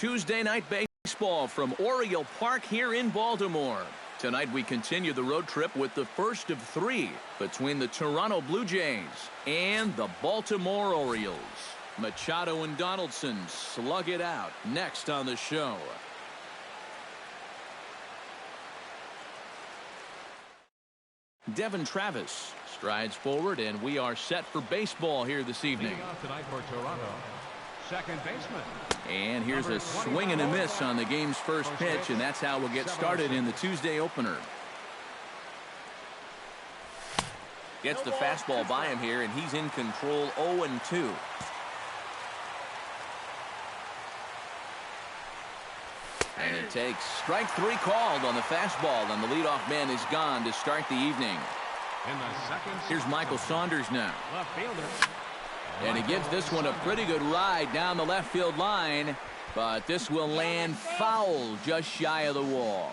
Tuesday night baseball from Oriole Park here in Baltimore. Tonight we continue the road trip with the first of three between the Toronto Blue Jays and the Baltimore Orioles. Machado and Donaldson slug it out next on the show. Devin Travis strides forward, and we are set for baseball here this evening. Leading off tonight for Toronto, second baseman. And here's a swing and a miss on the game's first pitch, and that's how we'll get started in the Tuesday opener. Gets the fastball by him here, and he's in control 0-2. And it takes strike three called on the fastball, and the leadoff man is gone to start the evening. Here's Michael Saunders now. Left fielder. And he gives this one a pretty good ride down the left field line, but this will land foul just shy of the wall.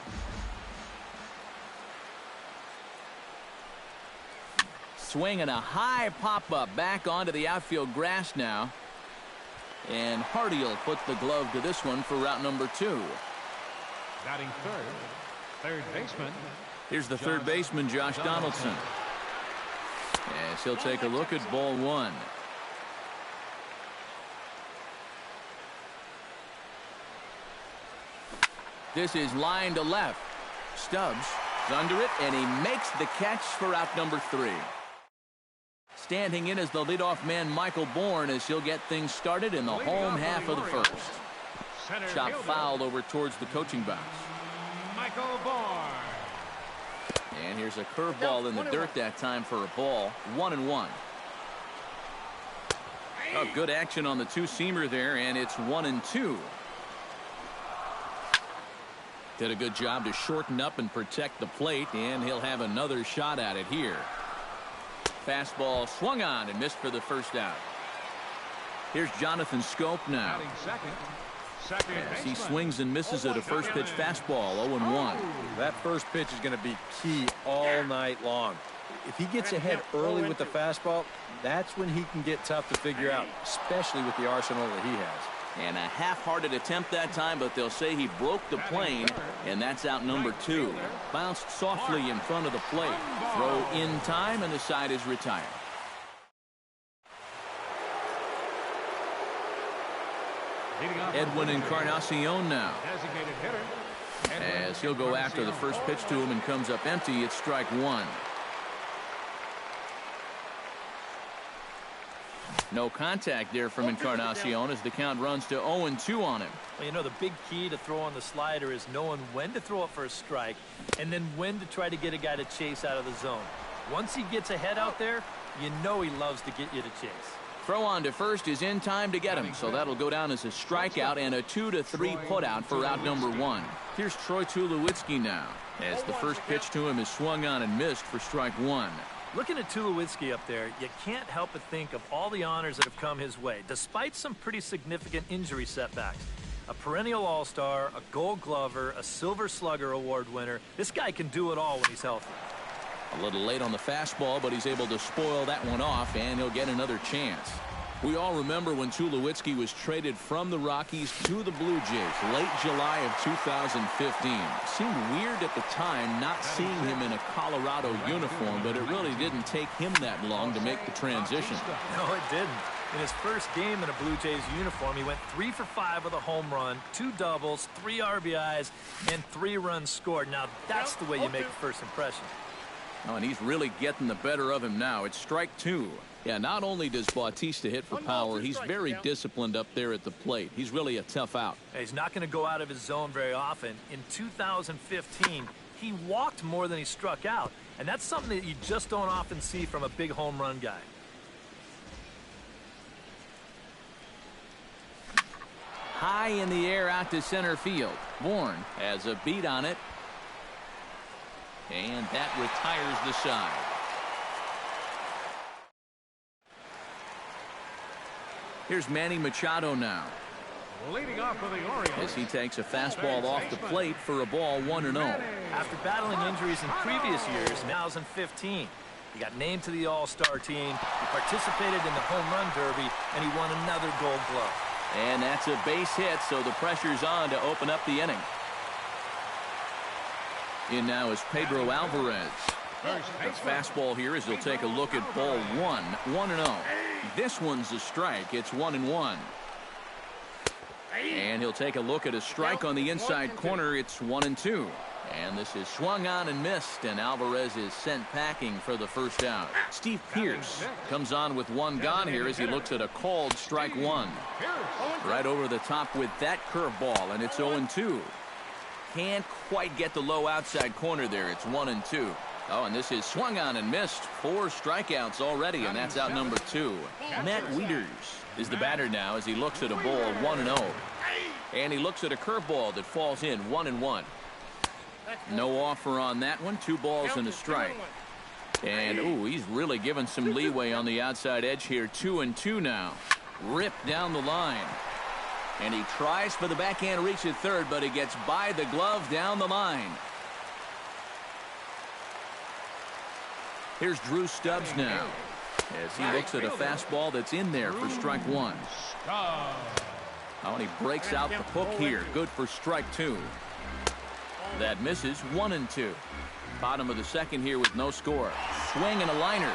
Swing and a high pop-up back onto the outfield grass now. And Hardy will put the glove to this one for route number 2. Batting third baseman. Here's the third baseman, Josh Donaldson. As he'll take a look at ball one. This is line to left. Stubbs is under it, and he makes the catch for out number 3. Standing in is the leadoff man, Michael Bourne, as he'll get things started in the home half of the first. Chop foul over towards the coaching box. Michael Bourne. And here's a curveball in the dirt that time for a ball. 1-1. Oh, good action on the two-seamer there, and it's 1-2. Did a good job to shorten up and protect the plate, and he'll have another shot at it here. Fastball swung on and missed for the first out. Here's Jonathan Scope now. As he swings and misses at a first pitch fastball. 0-1. That first pitch is going to be key all night long. If he gets ahead early with the fastball, that's when he can get tough to figure out, especially with the arsenal that he has. And a half-hearted attempt that time, but they'll say he broke the plane, and that's out number 2. Bounced softly in front of the plate. Throw in time, and the side is retired. Edwin Encarnacion now. As he'll go after the first pitch to him and comes up empty, it's strike 1. No contact there from Encarnacion as the count runs to 0-2 on him. Well, you know, the big key to throw on the slider is knowing when to throw it for a strike and then when to try to get a guy to chase out of the zone. Once he gets ahead out there, you know he loves to get you to chase. Throw on to first is in time to get him, so that'll go down as a strikeout and a 2-3 putout for out number 1. Here's Troy Tulowitzki now, as the first pitch to him is swung on and missed for strike 1. Looking at Tulowitzki up there, you can't help but think of all the honors that have come his way, despite some pretty significant injury setbacks. A perennial all-star, a gold glover, a silver slugger award winner. This guy can do it all when he's healthy. A little late on the fastball, but he's able to spoil that one off, and he'll get another chance. We all remember when Tulowitzki was traded from the Rockies to the Blue Jays late July of 2015. Seemed weird at the time not seeing him in a Colorado uniform, but it really didn't take him that long to make the transition. No, it didn't. In his first game in a Blue Jays uniform, he went 3 for 5 with a home run, 2 doubles, 3 RBIs, and 3 runs scored. Now, that's the way you make a first impression. Oh, and he's really getting the better of him now. It's strike 2. Yeah, not only does Bautista hit for power, he's very disciplined up there at the plate. He's really a tough out. He's not going to go out of his zone very often. In 2015, he walked more than he struck out, and that's something that you just don't often see from a big home run guy. High in the air out to center field. Bourne has a beat on it. And that retires the side. Here's Manny Machado now. Leading off for the Orioles. As he takes a fastball off the plate for a ball 1-0. After battling injuries in previous years, 2015, he got named to the All-Star team, he participated in the Home Run Derby, and he won another Gold Glove. And that's a base hit, so the pressure's on to open up the inning. In now is Pedro Alvarez. The fastball here as he'll take a look at ball one. 1-0. This one's a strike. It's 1-1. And he'll take a look at a strike on the inside corner. It's 1-2. And this is swung on and missed, and Alvarez is sent packing for the first out. Steve Pearce comes on with one gone here as he looks at a called strike one. Right over the top with that curveball, and it's 0-2. Can't quite get the low outside corner there. It's 1-2. Oh, and this is swung on and missed. 4 strikeouts already, and that's out number 2. Matt Wieters is the batter now as he looks at a ball 1-0. And he looks at a curveball that falls in 1-1. No offer on that one. 2 balls and a strike. And, ooh, he's really given some leeway on the outside edge here. 2-2 now. Ripped down the line. And he tries for the backhand reach at third, but he gets by the glove down the line. Here's Drew Stubbs now as he looks at a fastball that's in there for strike 1. Oh, and he breaks out the hook here. Good for strike 2. That misses. 1-2. Bottom of the second here with no score. Swing and a liner.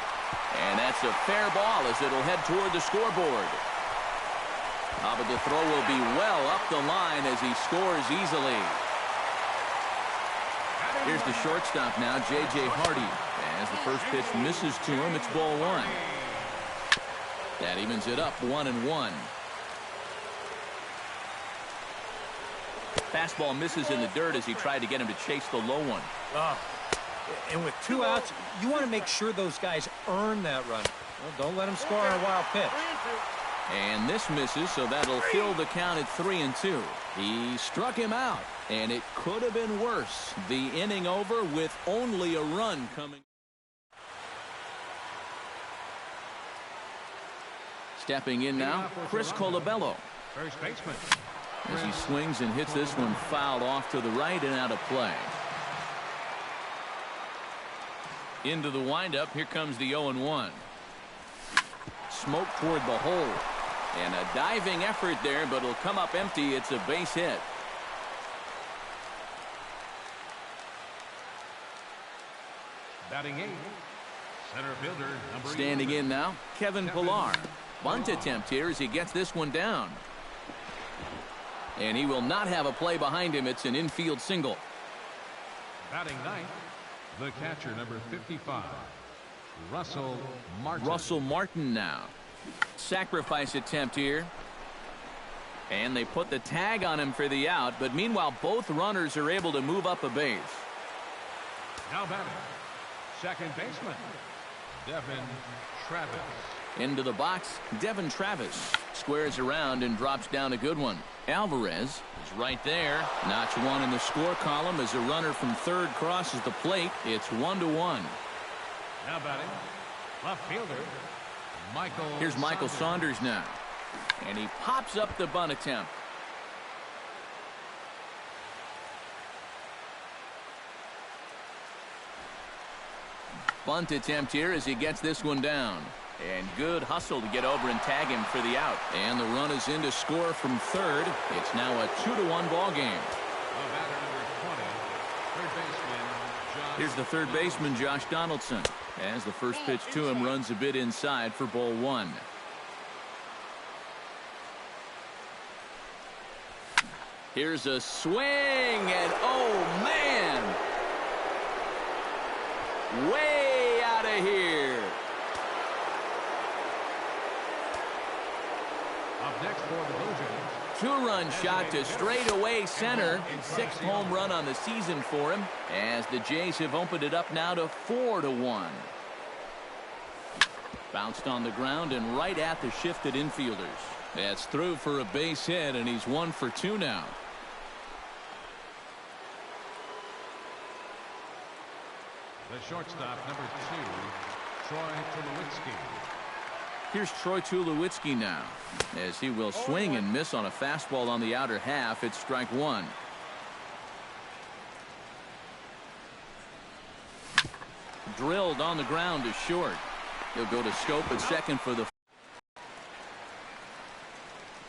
And that's a fair ball as it'll head toward the scoreboard. But the throw will be well up the line as he scores easily. Here's the shortstop now, J.J. Hardy. As the first pitch misses to him, it's ball 1. That evens it up 1-1. Fastball misses in the dirt as he tried to get him to chase the low one. And with 2 outs, you want to make sure those guys earn that run. Well, don't let them score on a wild pitch. And this misses, so that'll fill the count at 3-2. He struck him out, and it could have been worse. The inning over with only a run coming. Stepping in now, Chris Colabello. First baseman. As he swings and hits this one fouled off to the right and out of play. Into the windup, here comes the 0-1. Smoke toward the hole. And a diving effort there, but it'll come up empty. It's a base hit. Batting 8th, center fielder number Standing 11. in now, Kevin Pillar. Bunt attempt here as he gets this one down. And he will not have a play behind him. It's an infield single. Batting 9th, the catcher number 55, Russell Martin. Russell Martin now. Sacrifice attempt here. And they put the tag on him for the out, but meanwhile both runners are able to move up a base. Now batting, second baseman, Devin Travis. Into the box, Devin Travis squares around and drops down a good one. Alvarez is right there. Notch 1 in the score column as a runner from third crosses the plate. It's 1-1. Now batting, left fielder, Michael. Here's Michael Saunders now. And he pops up the bunt attempt. Bunt attempt here as he gets this one down. And good hustle to get over and tag him for the out. And the run is in to score from third. It's now a 2-1 ball game. Here's the third baseman, Josh Donaldson. As the first pitch to him runs a bit inside for ball 1. Here's a swing, and oh man! Way out of here. Up next for the Blue Jays. 2-run shot to straightaway center. 6th home run on the season for him as the Jays have opened it up now to 4-1. Bounced on the ground and right at the shifted infielders. That's through for a base hit, and he's 1 for 2 now. The shortstop, number 2, Troy Tulowitzki. Here's Troy Tulowitzki now as he will swing and miss on a fastball on the outer half. It's strike 1. Drilled on the ground to short. He'll go to scope at second for the.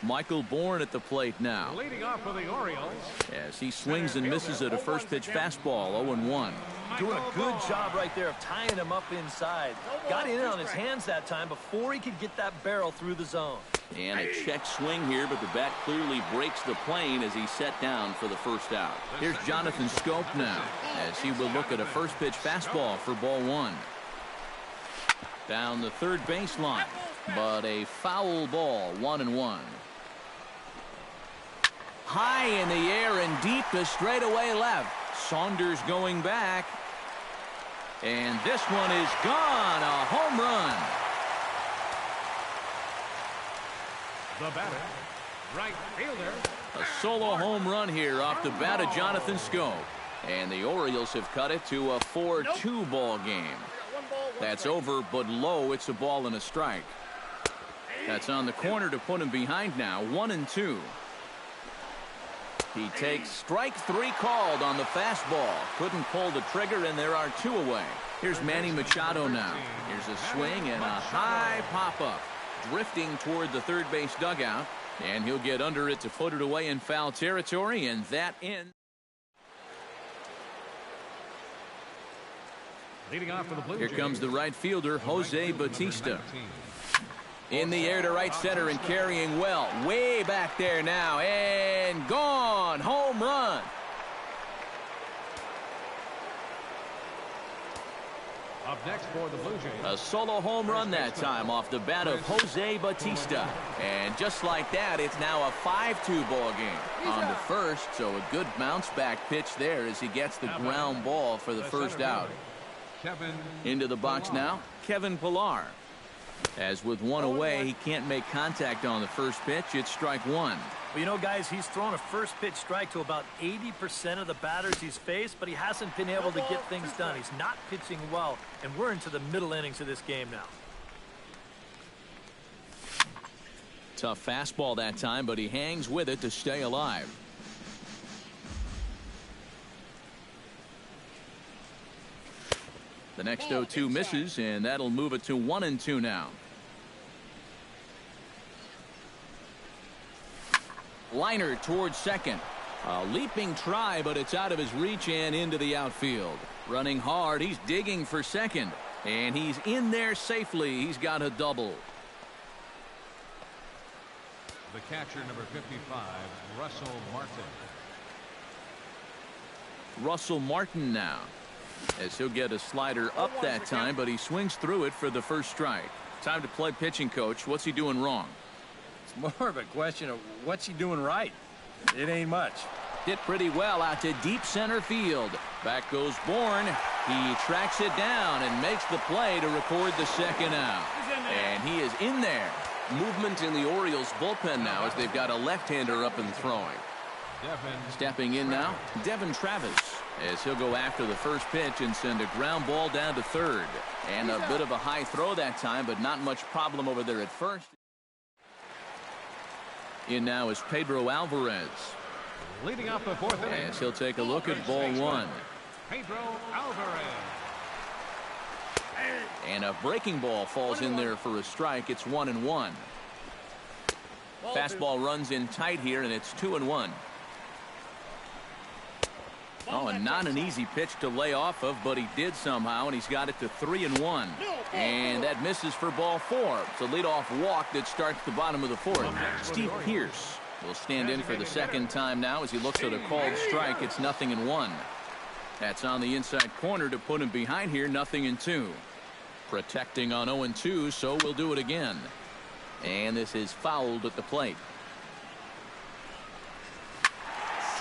Michael Bourne at the plate now. Leading off for the Orioles. As he swings and misses at a first pitch fastball, 0-1. Doing a good job right there of tying him up inside. Got in on his hands that time before he could get that barrel through the zone. And a check swing here, but the bat clearly breaks the plane as he's set down for the first out. Here's Jonathan Schoop now, as he will look at a first pitch fastball for ball 1. Down the third baseline, but a foul ball, 1-1. High in the air and deep to straightaway left. Saunders going back. And this one is gone. A home run. The batter, right fielder. A solo home run here off the bat of Jonathan Schoop. And the Orioles have cut it to a 4-2 ball game. That's over, but low. It's a ball and a strike. That's on the corner to put him behind now. 1-2. He takes strike 3 called on the fastball. Couldn't pull the trigger, and there are 2 away. Here's Manny Machado now. Here's a swing and a high pop-up. Drifting toward the third base dugout. And he'll get under it to put it away in foul territory, and that ends. Leading off for the Blue Here Jays. comes the right fielder, Jose Bautista. In the air to right center and carrying well. Way back there now. And gone. Home run. Up next for the Blue Jays. A solo home run that time off the bat of Jose Bautista. And just like that, it's now a 5-2 ball game on the first. So a good bounce back pitch there as he gets the ground ball for the first out. Into the box now, Kevin Pillar. As with 1 away, he can't make contact on the first pitch. It's strike 1. Well, you know, guys, he's thrown a first pitch strike to about 80% of the batters he's faced, but he hasn't been able to get things done. He's not pitching well, and we're into the middle innings of this game now. Tough fastball that time, but he hangs with it to stay alive. The next 0-2 misses, and that'll move it to 1-2 now. Liner towards second. A leaping try, but it's out of his reach and into the outfield. Running hard, he's digging for second. And he's in there safely. He's got a double. The catcher, number 55, Russell Martin. Russell Martin now, as he'll get a slider up that time, but he swings through it for the first strike. Time to play pitching coach. What's he doing wrong? It's more of a question of what's he doing right. It ain't much. Hit pretty well out to deep center field. Back goes Bourne. He tracks it down and makes the play to record the second out. And he is in there. Movement in the Orioles bullpen now as they've got a left-hander up and throwing. Stepping in now, Devin Travis, as he'll go after the first pitch and send a ground ball down to third. And a bit of a high throw that time, but not much problem over there at first. In now is Pedro Alvarez. Leading off the fourth inning. As he'll take a look at ball 1. Pedro Alvarez. And a breaking ball falls in there for a strike. It's 1-1. Fastball runs in tight here, and it's 2-1. Oh, and not an easy pitch to lay off of, but he did somehow, and he's got it to 3-1. And that misses for ball 4. It's a leadoff walk that starts the bottom of the fourth. Steve Pearce will stand in for the second time now as he looks at a called strike. It's 0-1. That's on the inside corner to put him behind here, 0-2. Protecting on 0-2, so we'll do it again. And this is fouled at the plate.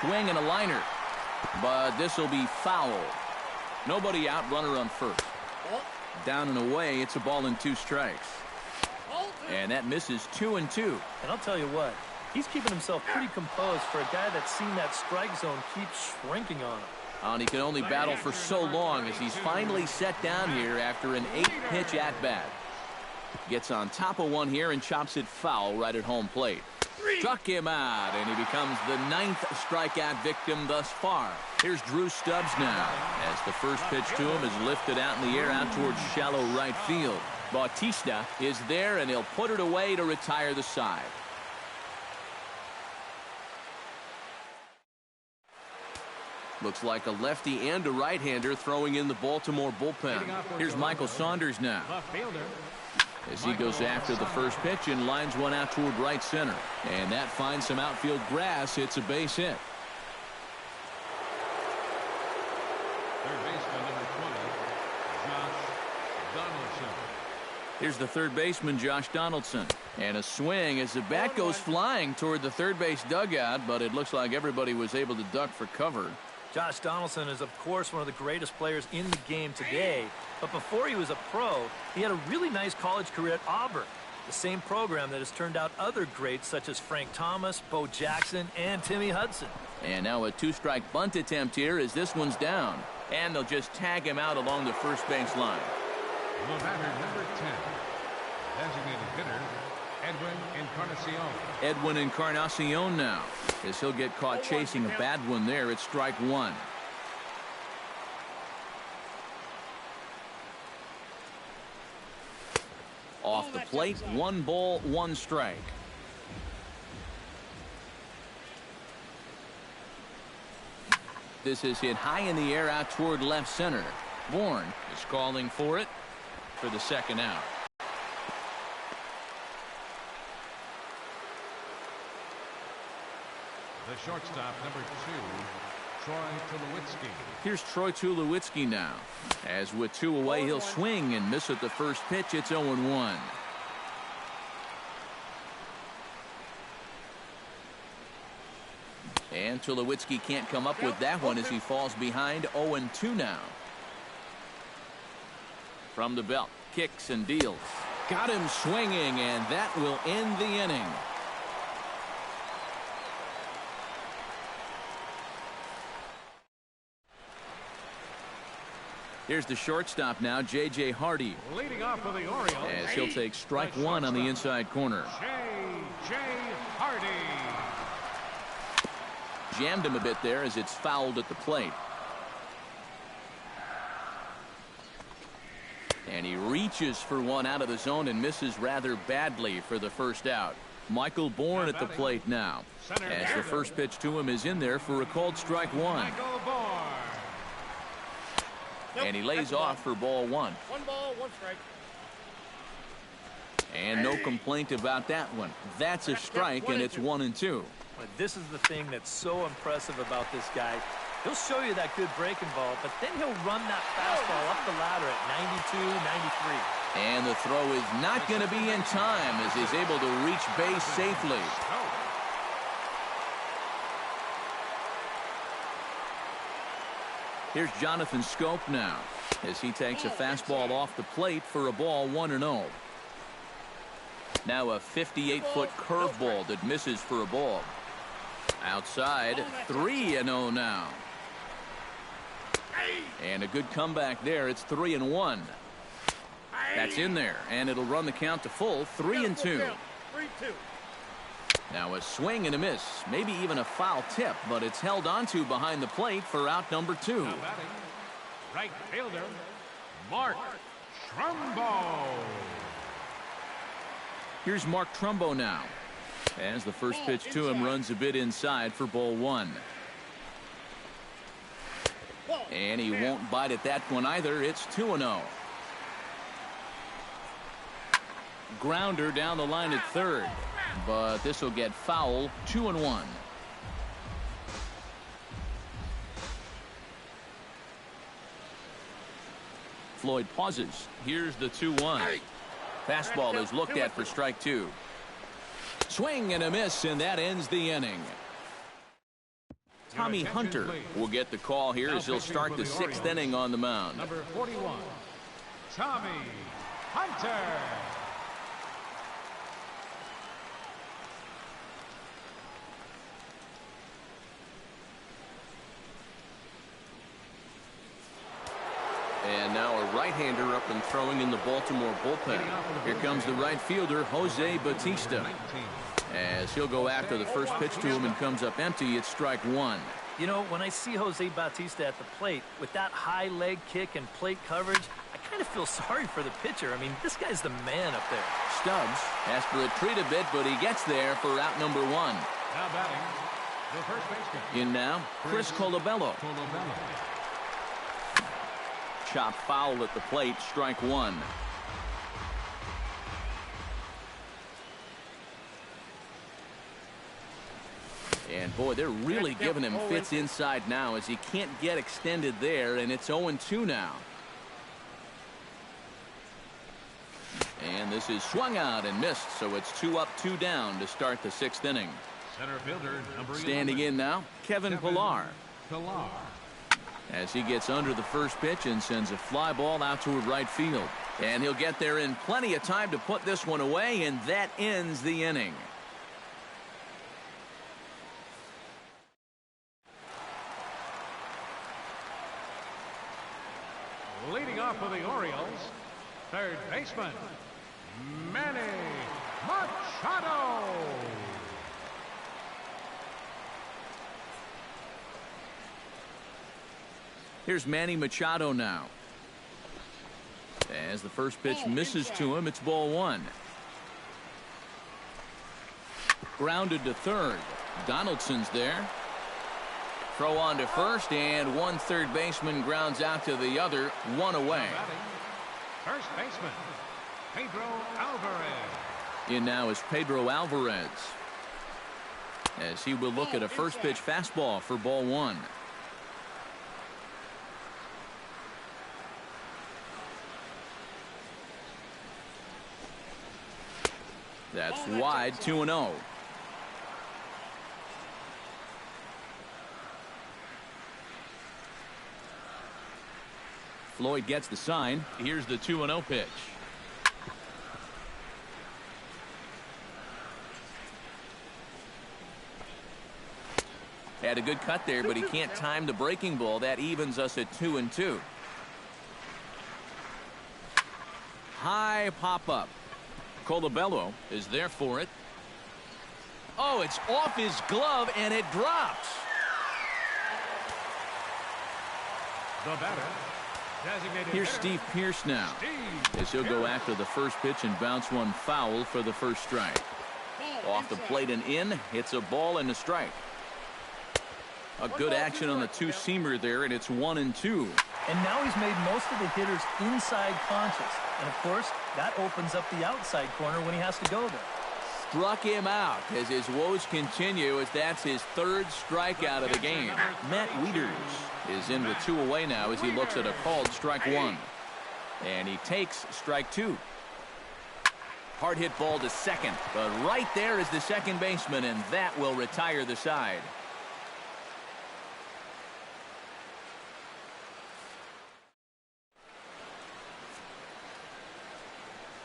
Swing and a liner. But this will be foul. Nobody out, runner on first. Down and away, it's a ball and 2 strikes. And that misses 2-2. And I'll tell you what, he's keeping himself pretty composed for a guy that's seen that strike zone keep shrinking on him. And he can only battle for so long as he's finally set down here after an 8-pitch at-bat. Gets on top of one here and chops it foul right at home plate. Struck him out, and he becomes the 9th strikeout victim thus far. Here's Drew Stubbs now, as the first pitch to him is lifted out in the air out towards shallow right field. Bautista is there, and he'll put it away to retire the side. Looks like a lefty and a right-hander throwing in the Baltimore bullpen. Here's Michael Saunders now, as he goes after the first pitch and lines one out toward right center. And that finds some outfield grass. It's a base hit. Third baseman, number 20, Josh Donaldson. Here's the third baseman, Josh Donaldson. And a swing as the bat goes flying toward the third base dugout, but it looks like everybody was able to duck for cover. Josh Donaldson is, of course, one of the greatest players in the game today. But before he was a pro, he had a really nice college career at Auburn, the same program that has turned out other greats such as Frank Thomas, Bo Jackson, and Timmy Hudson. And now a two-strike bunt attempt here as this one's down. And they'll just tag him out along the first base line. The batter, number 10, designated hitter, Edwin Encarnacion. Edwin Encarnacion now, as he'll get caught chasing a bad one there. It's strike one. Off the plate, 1 ball, 1 strike. This is hit high in the air out toward left center. Bourne is calling for it for the second out. The shortstop, number 2, Troy Tulowitzki. Here's Troy Tulowitzki now, as with 2 away, he'll swing and miss at the first pitch. It's 0-1. And Tulowitzki can't come up with that one as he falls behind. 0-2 now. From the belt, kicks and deals. Got him swinging, and that will end the inning. Here's the shortstop now, J.J. Hardy. Leading off for the Orioles, as he'll take strike one on the inside corner. J.J. Hardy. Jammed him a bit there as it's fouled at the plate. And he reaches for one out of the zone and misses rather badly for the first out. Michael Bourne at the plate now, as the first pitch to him is in there for a called strike one. Michael Bourne. And he lays off for ball one. 1 ball, 1 strike. And no complaint about that one. That's a strike, and it's 1-2. But this is the thing that's so impressive about this guy. He'll show you that good breaking ball, but then he'll run that fastball up the ladder at 92, 93. And the throw is not going to be in time as he's able to reach base safely. Here's Jonathan Scope now, as he takes a fastball off the plate for a ball 1-0. Now a 58-foot curveball that misses for a ball. Outside, 3-0 now. And a good comeback there. It's 3-1. That's in there, and it'll run the count to full, 3-2. 3-2. Now a swing and a miss, maybe even a foul tip, but it's held onto behind the plate for out number 2. Now batting, right fielder, Mark Trumbo. Here's Mark Trumbo now, as the first pitch to him runs a bit inside for ball 1. And he won't bite at that one either. It's 2-0. Grounder down the line at third, but this will get foul. 2-1. Floyd pauses. Here's the 2-1. Fastball is looked at for strike 2. Swing and a miss, and that ends the inning. Tommy Hunter will get the call here as he'll start the 6th inning on the mound. Number 41, Tommy Hunter. And now a right-hander up and throwing in the Baltimore bullpen. Here comes the right fielder, Jose Bautista. As he'll go after the first pitch to him and comes up empty, it's strike 1. You know, when I see Jose Bautista at the plate with that high leg kick and plate coverage, I kind of feel sorry for the pitcher. I mean, this guy's the man up there. Stubbs has to retreat a bit, but he gets there for out number 1. Now batting, The first baseman. In now, Chris Colabello. Chop foul at the plate, strike one. And boy, they're really giving him fits inside now as he can't get extended there, and it's 0-2 now. And this is swung out and missed, so it's 2 up, 2 down to start the 6th inning. Center fielder, number 11. Standing in now, Kevin Pillar. As he gets under the first pitch and sends a fly ball out toward right field. And he'll get there in plenty of time to put this one away, and that ends the inning. Leading off for the Orioles, third baseman, Manny Machado. Here's Manny Machado now. As the first pitch misses to him, it's ball one. Grounded to third. Donaldson's there. Throw on to first, and one third baseman grounds out to the other, one away. First baseman, Pedro Alvarez. In now is Pedro Alvarez, as he will look at a first pitch fastball for ball one. That's wide, 2-0. Floyd gets the sign. Here's the 2-0 pitch. Had a good cut there, but he can't time the breaking ball. That evens us at 2-2. High pop-up. Colabello is there for it. Oh, it's off his glove, and it drops. The batter. Here's Steve Pearce now, as he'll go after the first pitch and bounce one foul for the first strike. Off the plate and in, hits a ball and a strike. A good action on the two-seamer there, and it's 1-2. And now he's made most of the hitters inside conscious. And, of course, that opens up the outside corner when he has to go there. Struck him out as his woes continue, as that's his third strikeout of the game. Matt Wieters is in with 2 away now as he looks at a called strike one. And he takes strike 2. Hard hit ball to second, but right there is the second baseman, and that will retire the side.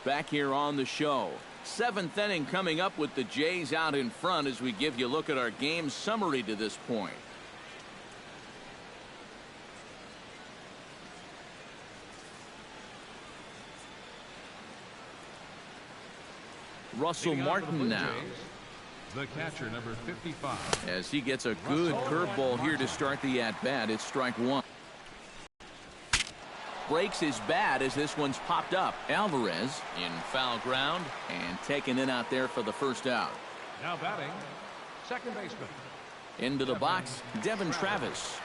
Back here on the show. 7th inning coming up with the Jays out in front as we give you a look at our game summary to this point. Russell Martin now. The catcher, number 55. As he gets a good curveball here to start the at-bat, it's strike one. Breaks his bat as this one's popped up. Alvarez in foul ground and taken in out there for the first out. Now batting, second baseman. Into the box, Devin Travis.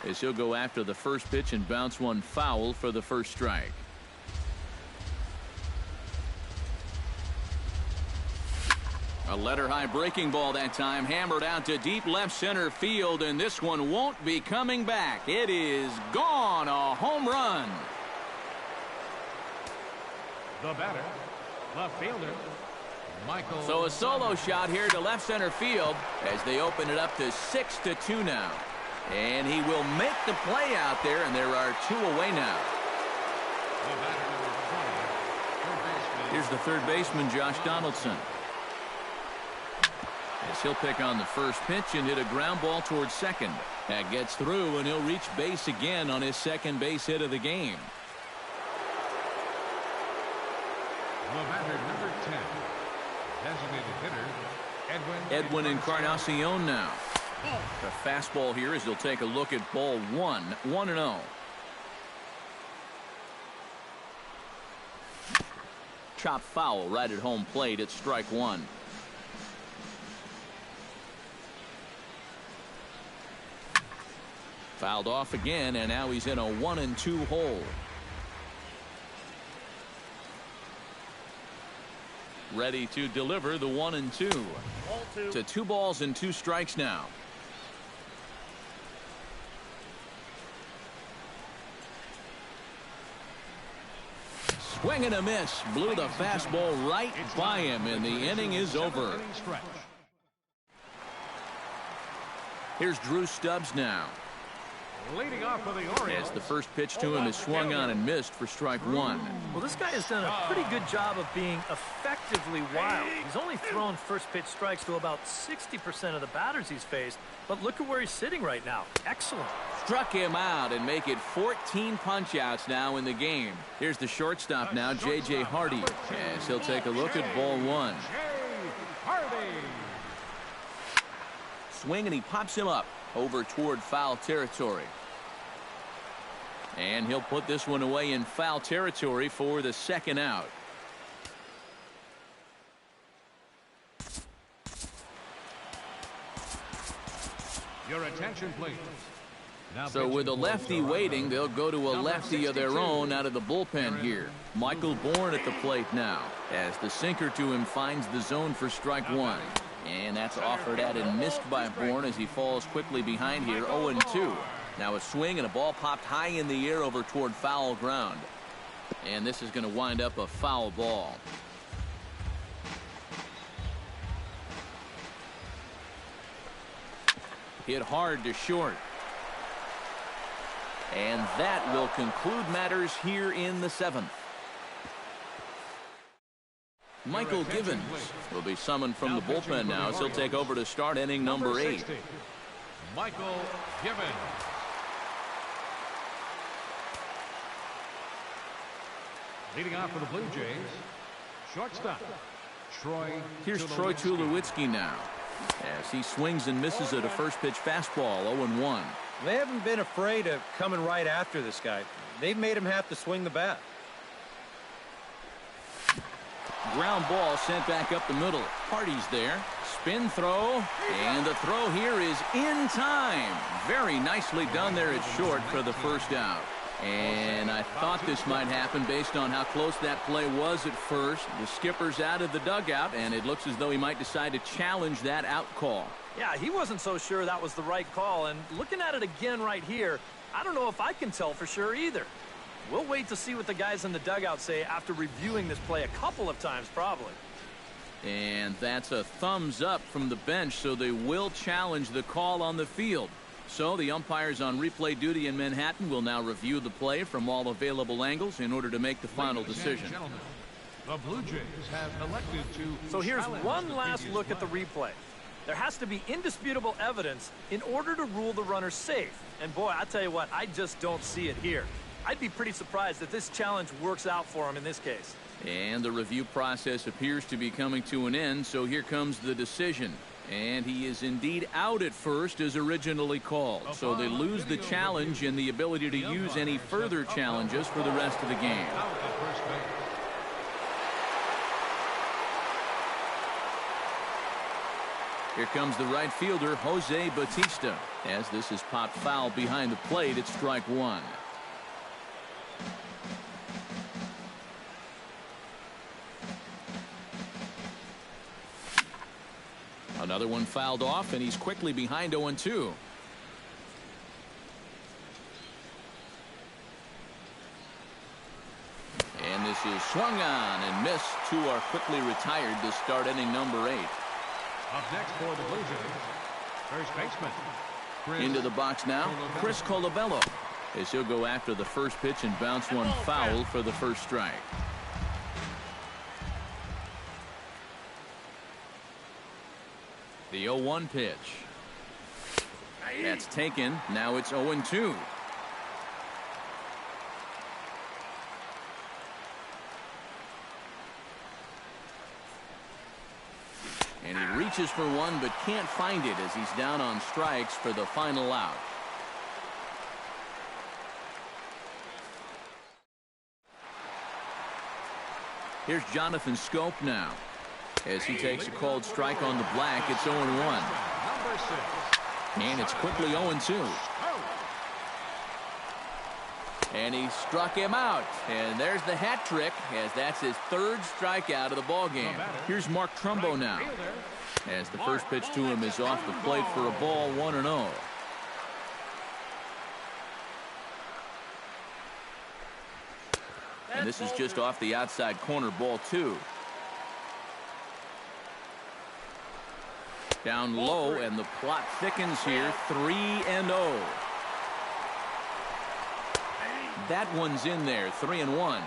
As he'll go after the first pitch and bounce one foul for the first strike. A letter-high breaking ball that time, hammered out to deep left center field, and this one won't be coming back. It is gone, a home run. The batter, left fielder, Michael. So a solo shot here to left center field as they open it up to 6-2 now. And he will make the play out there, and there are 2 away now. The batter, number 20, Here's the third baseman, Josh Donaldson. As he'll pick on the first pitch and hit a ground ball towards second. That gets through, and he'll reach base again on his second base hit of the game. The batter, number 10, designated hitter, Edwin Encarnacion now. The fastball here as he'll take a look at ball one. 1-0. Chop foul right at home plate at strike one. Fouled off again, and now he's in a 1-2 hole. Ready to deliver the 1-2. To 2 balls and 2 strikes now. Swing and a miss. Blew the fastball right by him, and the inning is over. Here's Drew Stubbs now. Leading off for the Orioles. As the first pitch to him is swung on and missed for strike 1. Well, this guy has done a pretty good job of being effectively wild. He's only thrown first pitch strikes to about 60% of the batters he's faced, but look at where he's sitting right now. Excellent. Struck him out and make it 14 punch-outs now in the game. Here's the shortstop now, J.J. Hardy, as he'll take a look at ball 1. Swing, and he pops him up over toward foul territory. And he'll put this one away in foul territory for the second out. Your attention, please. So with a lefty waiting, they'll go to a lefty of their own out of the bullpen here. Michael Bourne at the plate now, as the sinker to him finds the zone for strike 1. And that's offered at and missed by Bourne as he falls quickly behind here, 0-2. Now a swing and a ball popped high in the air over toward foul ground. And this is going to wind up a foul ball. Hit hard to short. And that will conclude matters here in the 7th. Michael Givens will be summoned from the bullpen now, as he'll take over to start inning number 8. Michael Givens. Leading off for the Blue Jays, shortstop Troy. Here's Troy Tulowitzki now, as he swings and misses at a first pitch fastball, 0-1. They haven't been afraid of coming right after this guy. They've made him have to swing the bat. Ground ball sent back up the middle. Hardy's there. Spin throw. And the throw here is in time. Very nicely done there at short for the first out. And I thought this might happen based on how close that play was at first. The skipper's out of the dugout, and it looks as though he might decide to challenge that out call. Yeah, he wasn't so sure that was the right call. And looking at it again right here, I don't know if I can tell for sure either. We'll wait to see what the guys in the dugout say after reviewing this play a couple of times, probably. And that's a thumbs up from the bench, so they will challenge the call on the field. So the umpires on replay duty in Manhattan will now review the play from all available angles in order to make the final decision. The Blue Jays have elected to. So here's one last look at the replay. There has to be indisputable evidence in order to rule the runner safe. And boy, I tell you what, I just don't see it here. I'd be pretty surprised if this challenge works out for him in this case. And the review process appears to be coming to an end, so here comes the decision. And he is indeed out at first as originally called. So they lose the challenge and the ability to use any further challenges for the rest of the game. Here comes the right fielder, Jose Bautista, as this is popped foul behind the plate at strike 1. Another one fouled off, and he's quickly behind 0-2. And this is swung on and missed. 2 are quickly retired to start inning number 8. Up next for the Blue Jays, first baseman. Into the box now, Chris Colabello, as he'll go after the first pitch and bounce one foul for the first strike. The 0-1 pitch. That's taken. Now it's 0-2. And he reaches for one but can't find it as he's down on strikes for the final out. Here's Jonathan Scope now, as he takes a called strike on the black. It's 0-1. And it's quickly 0-2. And he struck him out. And there's the hat trick, as that's his third strikeout of the ball game. Here's Mark Trumbo now, as the first pitch to him is off the plate for a ball, 1-0. And this is just off the outside corner, ball 2. Down low, and the plot thickens here, 3-0. That one's in there, 3-1.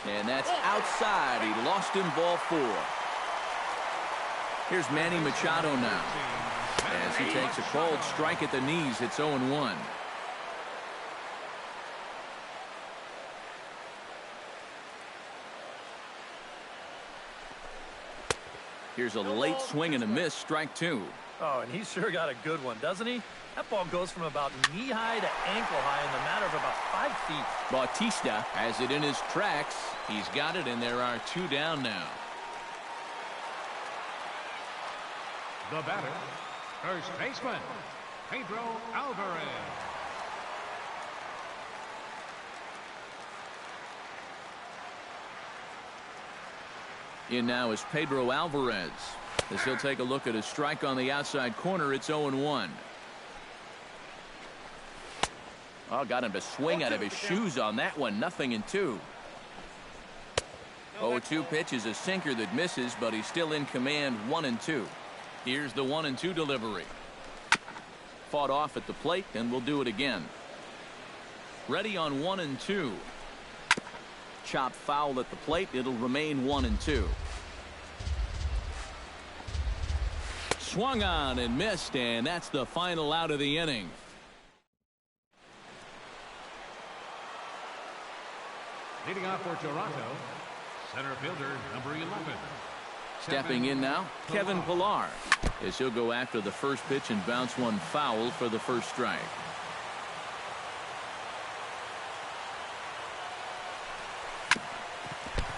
And that's outside. He lost him, ball 4. Here's Manny Machado now, as he takes a cold strike at the knees. It's 0-1. Here's a late swing and a miss, strike 2. Oh, and he's sure got a good one, doesn't he? That ball goes from about knee-high to ankle-high in the matter of about 5 feet. Bautista has it in his tracks. He's got it, and there are 2 down now. The batter, first baseman, Pedro Alvarez. In now is Pedro Alvarez, as he'll take a look at a strike on the outside corner. It's 0-1. Oh, got him to swing out of his shoes on that one. 0-2. 0-2 pitch is a sinker that misses, but he's still in command. 1-2. Here's the 1-2 delivery. Fought off at the plate, and we'll do it again. Ready on 1-2. Chop foul at the plate. It'll remain 1-2. Swung on and missed, and that's the final out of the inning. Leading off for Toronto, center fielder number 11. Stepping in now, Kevin Pillar, as he'll go after the first pitch and bounce one foul for the first strike.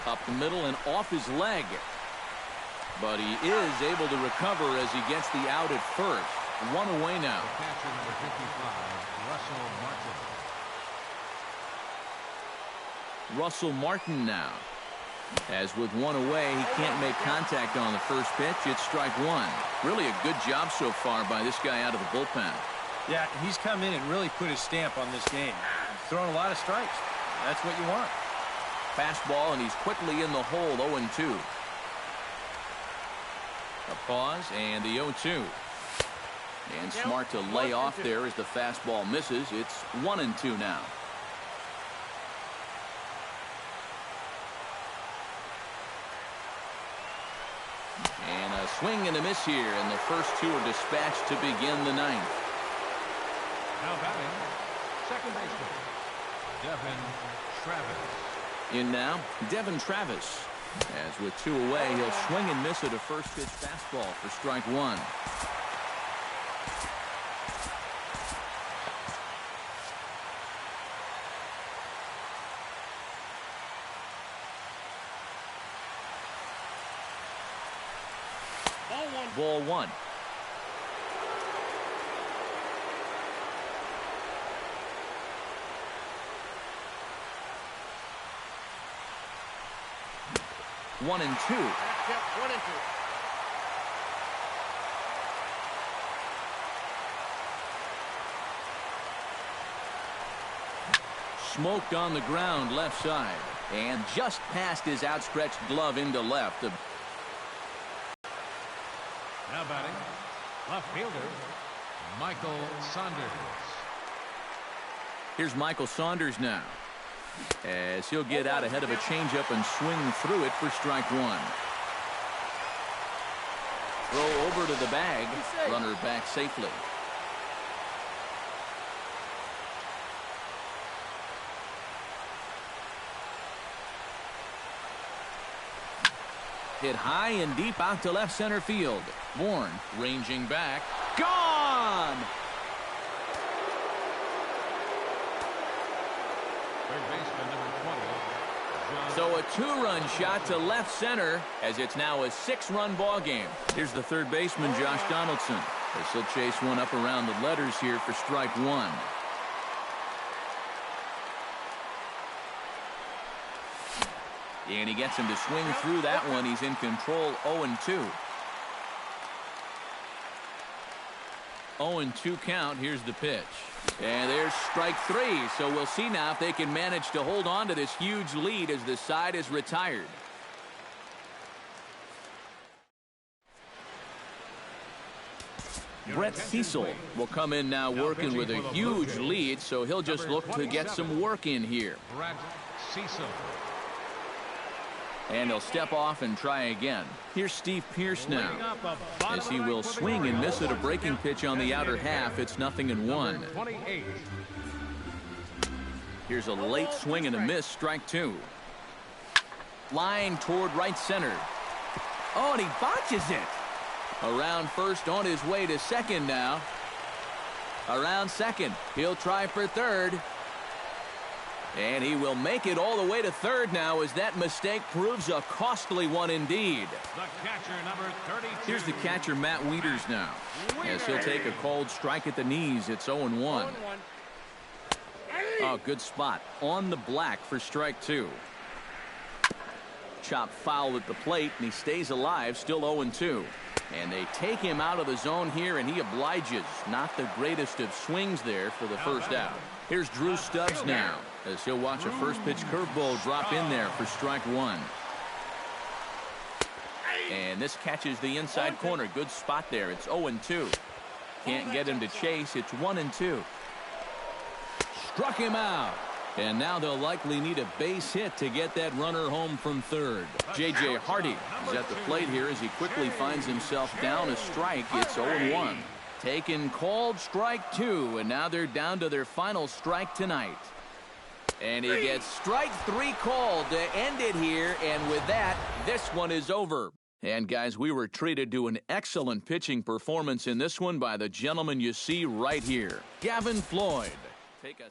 Up the middle and off his leg. But he is able to recover as he gets the out at first. 1 away now. The catcher number 55, Russell Martin. Russell Martin now. As with 1 away, he can't make contact on the first pitch. It's strike 1. Really a good job so far by this guy out of the bullpen. Yeah, he's come in and really put his stamp on this game. He's throwing a lot of strikes. That's what you want. Fastball, and he's quickly in the hole. 0-2. A pause, and the 0-2. And smart to lay off there as the fastball misses. It's 1-2 now. And a swing and a miss here, and the first 2 are dispatched to begin the 9th. Now batting, second baseman, Devin Travis. In now, Devin Travis. As with 2 away, he'll swing and miss at a first pitch fastball for strike 1. Ball 1. One and two. Yep, 1-2. Smoked on the ground left side, and just past his outstretched glove into left. Now batting, left fielder, Michael Saunders. Here's Michael Saunders now, as he'll get out ahead of a changeup and swing through it for strike 1. Throw over to the bag, runner back safely. Hit high and deep out to left center field. Bourne ranging back. Gone! Third baseman number 20. So a 2-run shot to left center, as it's now a 6-run ball game. Here's the third baseman, Josh Donaldson, as he'll chase one up around the letters here for strike 1. And he gets him to swing through that one. He's in control, 0-2. 0-2 count. Here's the pitch. And there's strike three. So we'll see now if they can manage to hold on to this huge lead as the side is retired. Brett Cecil will come in now working with a huge lead, so he'll just look to get some work in here. Brett Cecil. And he'll step off and try again. Here's Steve Pearce now, as he will swing and miss at a breaking pitch on the outer half. It's 0-1. 28. Here's a late swing and a miss, strike two. Line toward right center. Oh, and he botches it. Around first, on his way to second now. Around second, he'll try for third. And he will make it all the way to third now, as that mistake proves a costly one indeed. The catcher, number 32. Here's the catcher, Matt Wieters now, as he'll take a called strike at the knees. It's 0-1. Oh, good spot on the black for strike two. Chop foul at the plate, and he stays alive, still 0-2. And they take him out of the zone here, and he obliges. Not the greatest of swings there for the first out. Here's Drew Stubbs now, as he'll watch a first pitch curveball drop in there for strike one. And this catches the inside corner. Good spot there. It's 0-2. Can't get him to chase. It's 1-2. Struck him out. And now they'll likely need a base hit to get that runner home from third. J.J. Hardy is at the plate here as he quickly finds himself down a strike. It's 0-1. Taken called strike two, and now they're down to their final strike tonight. And he gets strike three called to end it here, and with that, this one is over. And guys, we were treated to an excellent pitching performance in this one by the gentleman you see right here, Gavin Floyd. Take a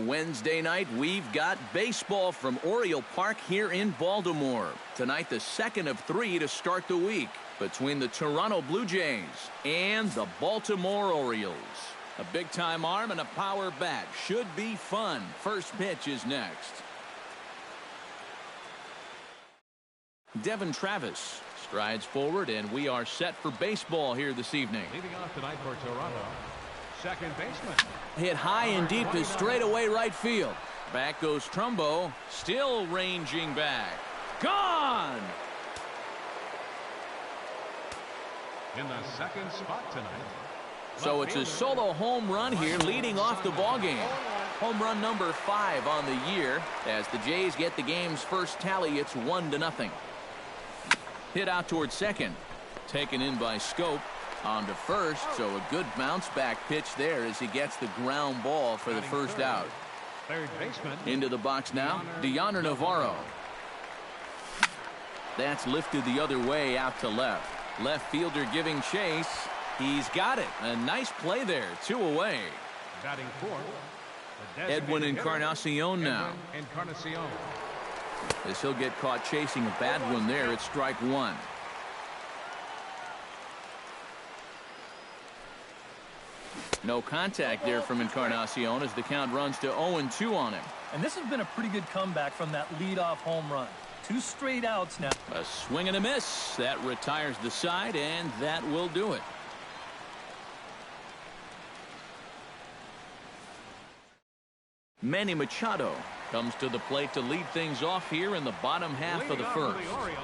Wednesday night, we've got baseball from Oriole Park here in Baltimore. Tonight, the second of 3 to start the week between the Toronto Blue Jays and the Baltimore Orioles. A big-time arm and a power bat. Should be fun. First pitch is next. Devin Travis strides forward, and we are set for baseball here this evening. Leading off tonight for Toronto, second baseman. Hit high and deep to straightaway right field. Back goes Trumbo, still ranging back. Gone! In the second spot tonight. So it's a solo home run here leading off the ballgame. Home run number 5 on the year. As the Jays get the game's first tally, it's 1-0. Hit out towards second. Taken in by Scope. On to first, so a good bounce back pitch there as he gets the ground ball for the first out. Third baseman. Into the box now, Deoner Navarro. That's lifted the other way out to left. Left fielder giving chase. He's got it. A nice play there. 2 away. Batting fourth. Edwin Encarnacion now. Encarnacion. As he'll get caught chasing a bad one there, it's strike 1. No contact there from Encarnacion as the count runs to 0-2 on him. And this has been a pretty good comeback from that leadoff home run. 2 straight outs now. A swing and a miss. That retires the side, and that will do it. Manny Machado comes to the plate to lead things off here in the bottom half of the first. The Orioles,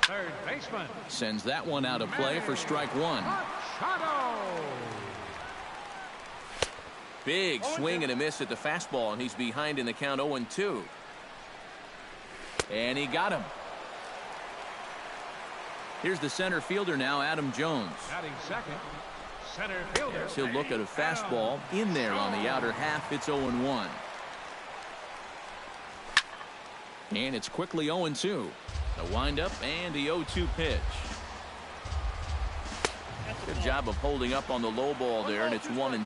third baseman. Sends that one out of play for strike 1. Machado. Big swing and a miss at the fastball, and he's behind in the count 0-2. And he got him. Here's the center fielder now, Adam Jones. Batting second. Center fielder. As he'll look at a fastball in there on the outer half. It's 0-1. And it's quickly 0-2. A windup and the 0-2 pitch. Good job of holding up on the low ball there, and it's 1-2.